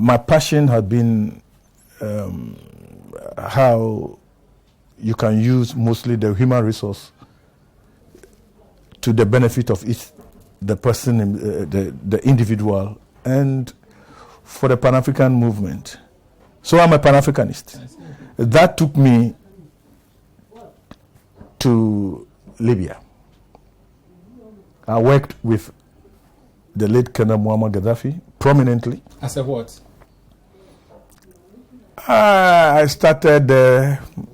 My passion has been how you can use mostly the human resource to the benefit of the person, the individual, and for the Pan-African movement. So I'm a Pan-Africanist. That took me to Libya. I worked with the late Colonel Muammar Gaddafi prominently. As a what? I started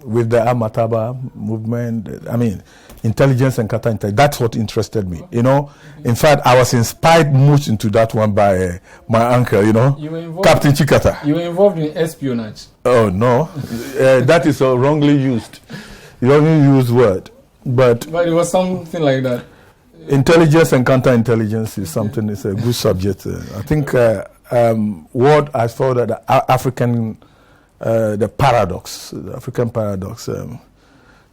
with the Al-Mataba movement. I mean, intelligence and counterintelligence. That's what interested me. You know, in fact, I was inspired most into that one by my uncle. You know, Captain Chikata. You were involved in espionage. Oh no, that is a wrongly used word. But it was something like that. Intelligence and counterintelligence is something. It's a good subject. I think what I saw that the African. The African paradox.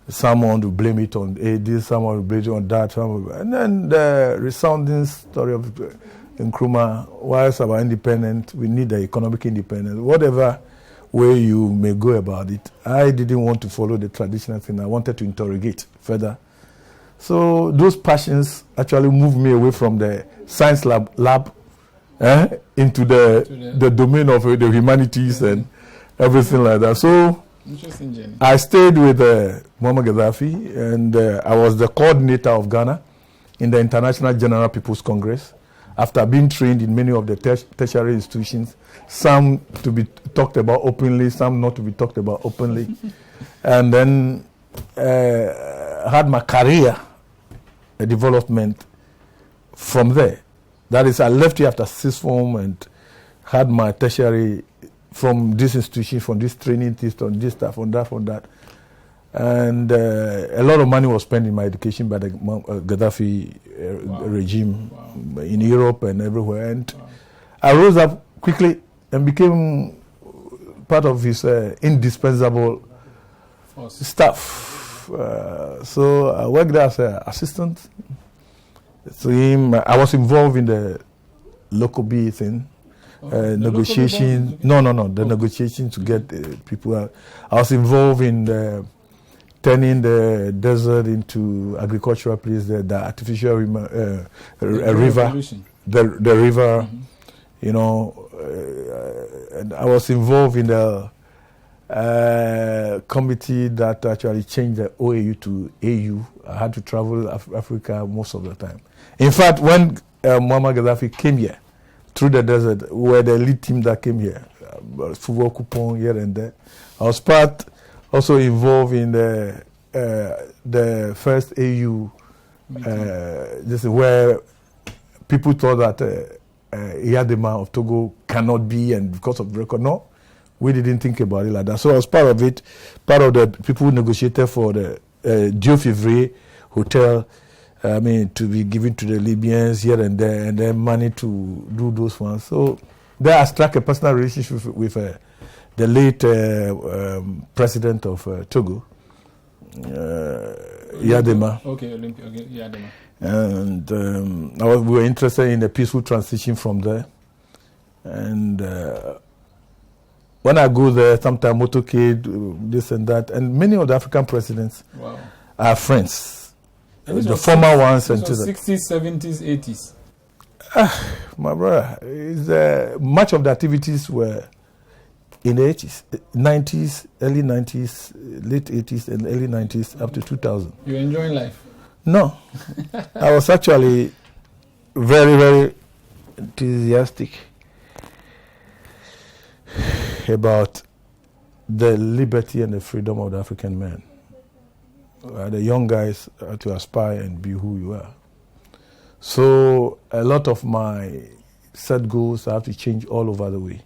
Some want to blame it on this, some want to blame it on that. And then the resounding story of Nkrumah, whilst our independent, we need the economic independence. Whatever way you may go about it, I didn't want to follow the traditional thing. I wanted to interrogate further. So those passions actually moved me away from the science lab into the domain of the humanities and everything like that. So interesting journey. I stayed with Muammar Gaddafi, and I was the coordinator of Ghana in the International General People's Congress. After being trained in many of the tertiary institutions, some to be talked about openly, some not to be talked about openly, and then had my career development from there. That is, I left here after sixth form and had my tertiary from this institution, from this training, this on this stuff, on that. And a lot of money was spent in my education by the Gaddafi regime in Europe and everywhere. And I rose up quickly and became part of his indispensable staff. So I worked there as an assistant to him. I was involved in the local B thing. Negotiation. No. The negotiation to get people out. I was involved in turning the desert into agricultural place. The artificial river, the river. Mm-hmm. You know, and I was involved in the committee that actually changed the OAU to AU. I had to travel Africa most of the time. In fact, when Muammar Gaddafi came here, through the desert, we were the elite team that came here, football coupon here and there. I was also involved in the first AU, this is where people thought that Yadema of Togo cannot be, and because of the record, no, we didn't think about it like that. So I was part of it, part of the people who negotiated for the Dieu-Février Hotel, to be given to the Libyans here and there, and then money to do those ones. So there I struck a personal relationship with the late president of Togo, Yadema. Okay, Yadema. And we were interested in a peaceful transition from there. And when I go there, sometimes motorcade, this and that, and many of the African presidents are friends. The former ones and 60s, 70s, 80s. My brother, much of the activities were in the 80s, 90s, early 90s, late 80s, and early 90s up to 2000. You're enjoying life? No. I was actually very, very enthusiastic about the liberty and the freedom of the African man. The young guys are to aspire and be who you are. So a lot of my set goals I have to change all over the way.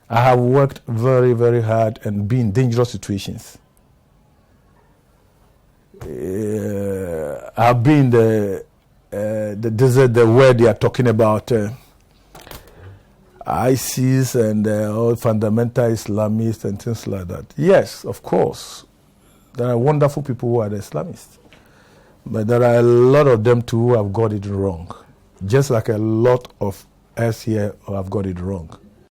I have worked very, very hard and been in dangerous situations. I've been in the desert where they are talking about ISIS and all fundamental Islamists and things like that. Yes, of course. There are wonderful people who are the Islamists. But there are a lot of them too who have got it wrong. Just like a lot of us here who have got it wrong.